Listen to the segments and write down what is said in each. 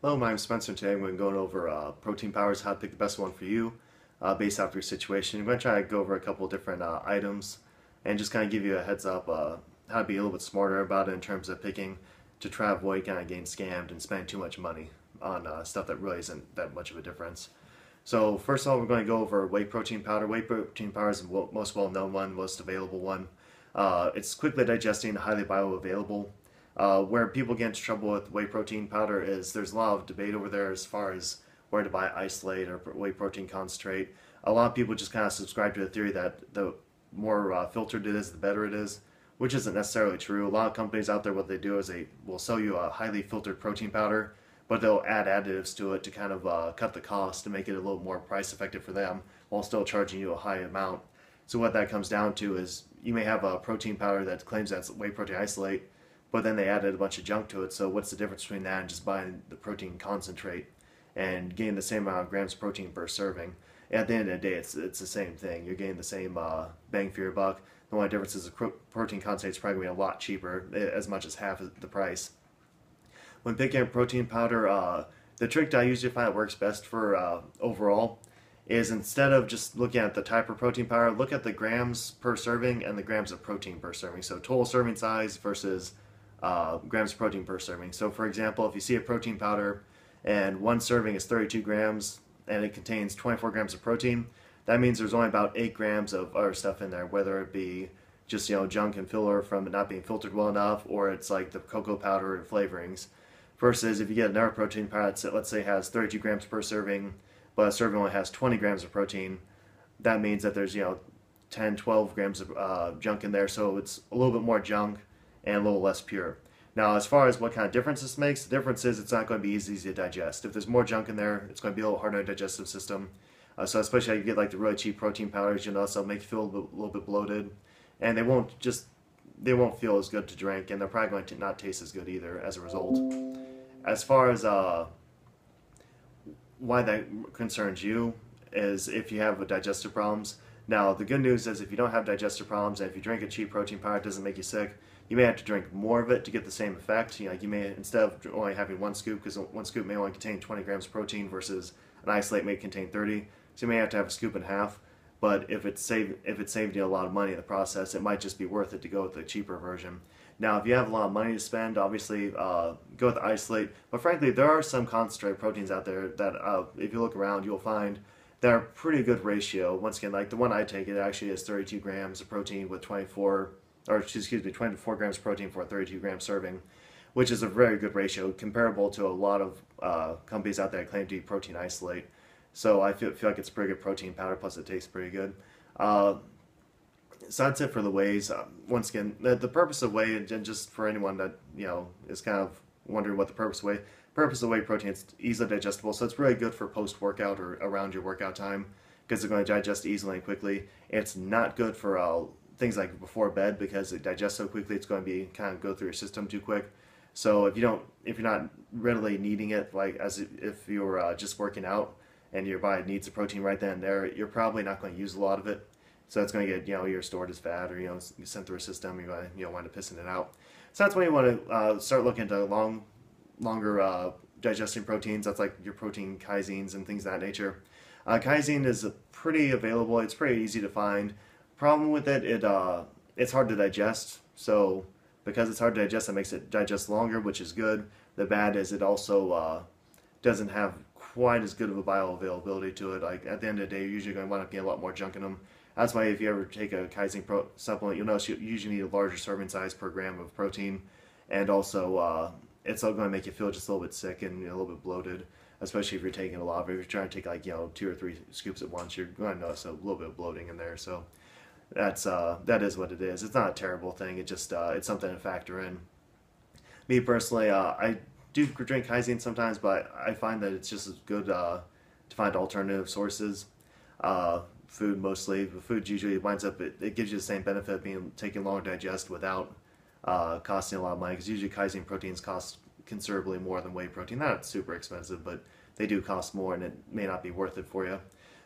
Hello, my name's Spencer, and today I'm going to go over protein powders, how to pick the best one for you based off your situation. I'm going to try to go over a couple of different items and just kind of give you a heads up how to be a little bit smarter about it in terms of picking to try to avoid kind of getting scammed and spending too much money on stuff that really isn't that much of a difference. So first of all, we're going to go over whey protein powder. Whey protein powder is the most well-known one, most available one. It's quickly digesting, highly bioavailable. Where people get into trouble with whey protein powder is there's a lot of debate over there as far as where to buy isolate or whey protein concentrate. A lot of people just kind of subscribe to the theory that the more filtered it is, the better it is, which isn't necessarily true. A lot of companies out there, what they do is they will sell you a highly filtered protein powder, but they'll add additives to it to kind of cut the cost to make it a little more price effective for them while still charging you a high amount. So what that comes down to is you may have a protein powder that claims that's whey protein isolate, but then they added a bunch of junk to it. So what's the difference between that and just buying the protein concentrate and getting the same amount of grams of protein per serving? At the end of the day, it's the same thing. You're getting the same bang for your buck. The only difference is the protein concentrate is probably going to be a lot cheaper, as much as half the price. When picking up protein powder, the trick that I usually find works best for overall is instead of just looking at the type of protein powder, look at the grams per serving and the grams of protein per serving. So total serving size versus grams of protein per serving. So for example, if you see a protein powder and one serving is 32 grams and it contains 24 grams of protein, that means there's only about 8 grams of other stuff in there, whether it be just junk and filler from it not being filtered well enough, or it's like the cocoa powder and flavorings. Versus if you get another protein powder that let's say has 32 grams per serving, but a serving only has 20 grams of protein, that means that there's 10, 12 grams of junk in there, so it's a little bit more junk and a little less pure. Now, as far as what kind of difference this makes, the difference is it's not going to be as easy to digest. If there's more junk in there, it's going to be a little harder on the digestive system. So especially if you get like the really cheap protein powders, they'll make you feel a little bit bloated, and they won't feel as good to drink, and they're probably going to not taste as good either as a result. As far as why that concerns you is if you have digestive problems. Now, the good news is if you don't have digestive problems and if you drink a cheap protein powder, it doesn't make you sick, you may have to drink more of it to get the same effect. You may, instead of only having one scoop, because one scoop may only contain 20 grams of protein versus an isolate may contain 30, so you may have to have a scoop and a half. But if it saved you a lot of money in the process, it might just be worth it to go with the cheaper version. Now, if you have a lot of money to spend, obviously go with the isolate. But frankly, there are some concentrated proteins out there that, if you look around, you'll find that are pretty good ratio. Once again, like the one I take, it actually has 32 grams of protein with 24 grams of protein for a 32 gram serving, which is a very good ratio, comparable to a lot of companies out there that claim to be protein isolate. So I feel like it's a pretty good protein powder, plus it tastes pretty good. So that's it for the wheys. Once again, the purpose of whey, and just for anyone that is kind of wondering what the purpose of whey protein, it's easily digestible, so it's really good for post-workout or around your workout time because they're going to digest easily and quickly. It's not good for things like before bed because it digests so quickly it's going to be kind of go through your system too quick. So if you're not readily needing it, like if you're just working out and your body needs the protein right then and there, you're probably not going to use a lot of it. So it's going to get either stored as fat or sent through a system. You're going to wind up pissing it out. So that's when you want to start looking into longer digesting proteins. That's like your protein caseins and things of that nature. Casein is pretty available. It's pretty easy to find. Problem with it, it's hard to digest. So because it's hard to digest, it makes it digest longer, which is good. The bad is it also doesn't have quite as good of a bioavailability to it. Like at the end of the day, you're usually going to wind up getting a lot more junk in them. That's why if you ever take a casein supplement, you'll notice you usually need a larger serving size per gram of protein, and also it's all going to make you feel just a little bit sick and a little bit bloated, especially if you're taking a lot. But if you're trying to take like 2 or 3 scoops at once, you're going to notice a little bit of bloating in there. So that is what it is. It's not a terrible thing. It just it's something to factor in. Me personally, I do drink casein sometimes, but I find that it's just as good to find alternative sources. Food mostly. The food usually winds up, it gives you the same benefit of being taken longer to digest without costing a lot of money, because usually casein proteins cost considerably more than whey protein. Not super expensive, but they do cost more, and it may not be worth it for you.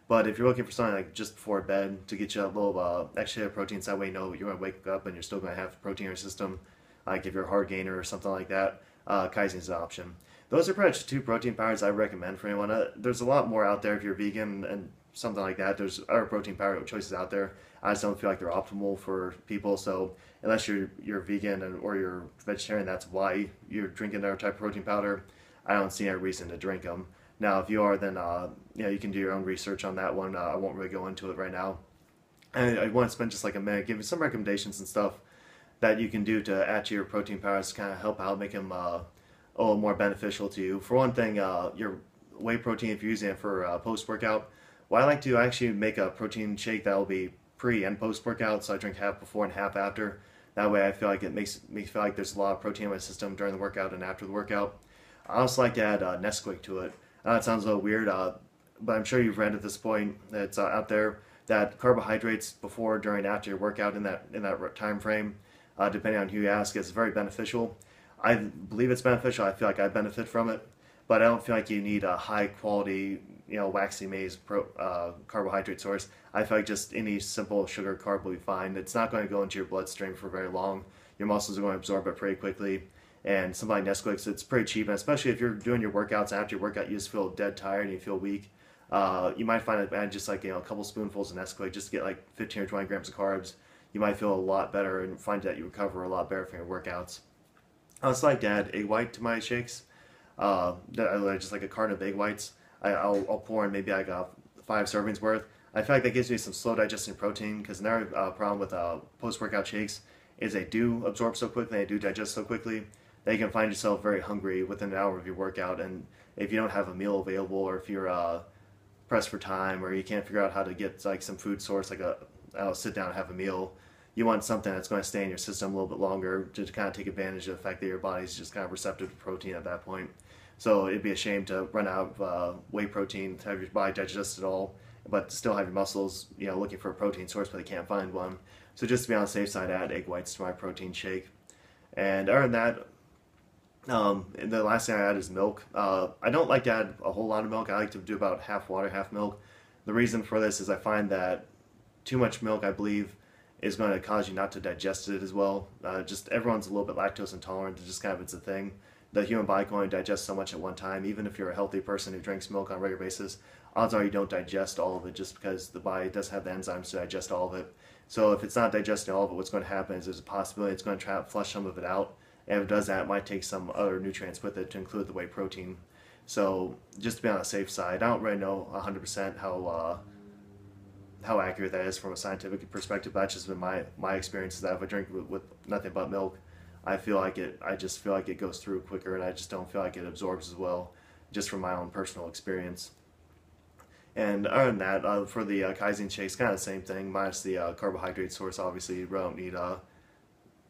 But if you're looking for something like just before bed to get you a little extra protein, so that way you're going to wake up and you're still going to have protein in your system, like if you're a hard gainer or something like that, Kaizen's an option. Those are pretty much two protein powders I recommend for anyone. There's a lot more out there if you're vegan and something like that. There's other protein powder choices out there. I just don't feel like they're optimal for people. So unless you're vegan or you're vegetarian, that's why you're drinking their type of protein powder. I don't see any reason to drink them. Now, if you are, then you can do your own research on that one. I won't really go into it right now. And I want to spend just like a minute giving some recommendations and stuff that you can do to add to your protein powders to kind of help out, make them a little more beneficial to you. For one thing, your whey protein, if you're using it for post-workout, what I like to actually make a protein shake that will be pre and post-workout, so I drink half before and half after. That way I feel like it makes me feel like there's a lot of protein in my system during the workout and after the workout. I also like to add Nesquik to it. It sounds a little weird, but I'm sure you've read at this point that it's out there that carbohydrates before, during, after your workout in that time frame, depending on who you ask, is very beneficial. I believe it's beneficial. I feel like I benefit from it, but I don't feel like you need a high quality, waxy maize carbohydrate source. I feel like just any simple sugar carb will be fine. It's not going to go into your bloodstream for very long. Your muscles are going to absorb it pretty quickly. And something like Nesquik, it's pretty cheap, and especially if you're doing your workouts after your workout, you just feel dead tired and you feel weak. You might find that just like a couple spoonfuls of Nesquik, just to get like 15 or 20 grams of carbs, you might feel a lot better and find that you recover a lot better from your workouts. I also like to add egg white to my shakes. Just like a carton of egg whites. I'll pour in maybe like 5 servings worth. I feel like that gives me some slow digesting protein, because another problem with post-workout shakes is they do absorb so quickly, they do digest so quickly, that you can find yourself very hungry within an hour of your workout. And if you don't have a meal available, or if you're pressed for time, or you can't figure out how to get like some food source, like I'll sit down and have a meal, you want something that's going to stay in your system a little bit longer to kind of take advantage of the fact that your body's just kind of receptive to protein at that point. So it'd be a shame to run out of whey protein, to have your body digest it all, but still have your muscles, looking for a protein source, but they can't find one. So just to be on the safe side, add egg whites to my protein shake. And other than that, the last thing I add is milk. I don't like to add a whole lot of milk. I like to do about half water, half milk. The reason for this is I find that too much milk, I believe, is going to cause you not to digest it as well. Just everyone's a little bit lactose intolerant. It's just kind of, it's a thing. The human body can only digest so much at one time. Even if you're a healthy person who drinks milk on a regular basis, odds are you don't digest all of it, just because the body does have the enzymes to digest all of it. So if it's not digesting all of it, what's going to happen is there's a possibility it's going to try to flush some of it out. And if it does that, it might take some other nutrients with it to include the whey protein. So just to be on the safe side, I don't really know 100% how accurate that is from a scientific perspective. That's just been my experience, is that if I drink with nothing but milk, I just feel like it goes through quicker, and I just don't feel like it absorbs as well, just from my own personal experience. And other than that, for the Kaizen shakes, kind of the same thing, minus the carbohydrate source. Obviously, you don't need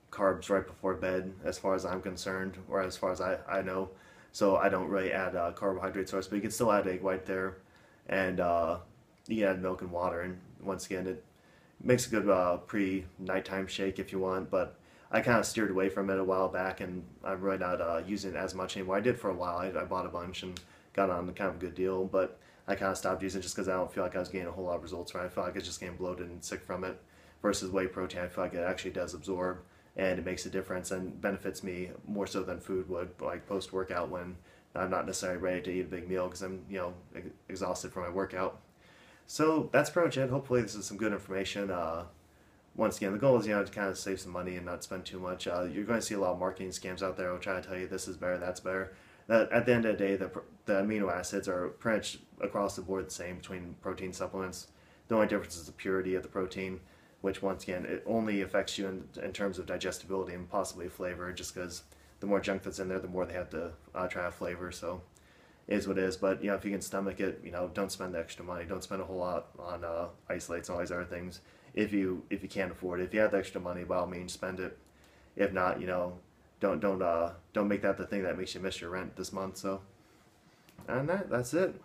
carbs right before bed, as far as I'm concerned, or as far as I know. So I don't really add carbohydrate source, but you can still add egg white there, and you can add milk and water. And once again, it makes a good pre-nighttime shake if you want, but I kind of steered away from it a while back, and I'm really not using it as much anymore. I did for a while. I bought a bunch and got on kind of a good deal, but I kind of stopped using it just because I don't feel like I was getting a whole lot of results from it. I feel like I was just getting bloated and sick from it, versus whey protein. I feel like it actually does absorb, and it makes a difference and benefits me more so than food would, like post-workout, when I'm not necessarily ready to eat a big meal because I'm, exhausted from my workout. So that's pretty much it. Hopefully this is some good information. Once again, the goal is, to kind of save some money and not spend too much. You're going to see a lot of marketing scams out there. I'll try to tell you this is better, that's better. At the end of the day, the amino acids are pretty much across the board the same between protein supplements. The only difference is the purity of the protein, which once again, it only affects you in terms of digestibility and possibly flavor, just because the more junk that's in there, the more they have to try to flavor. So it is what it is. But if you can stomach it, don't spend the extra money. Don't spend a whole lot on isolates and all these other things. If you can't afford it, if you have the extra money, by all means spend it. If not, don't make that the thing that makes you miss your rent this month. So, and that's it.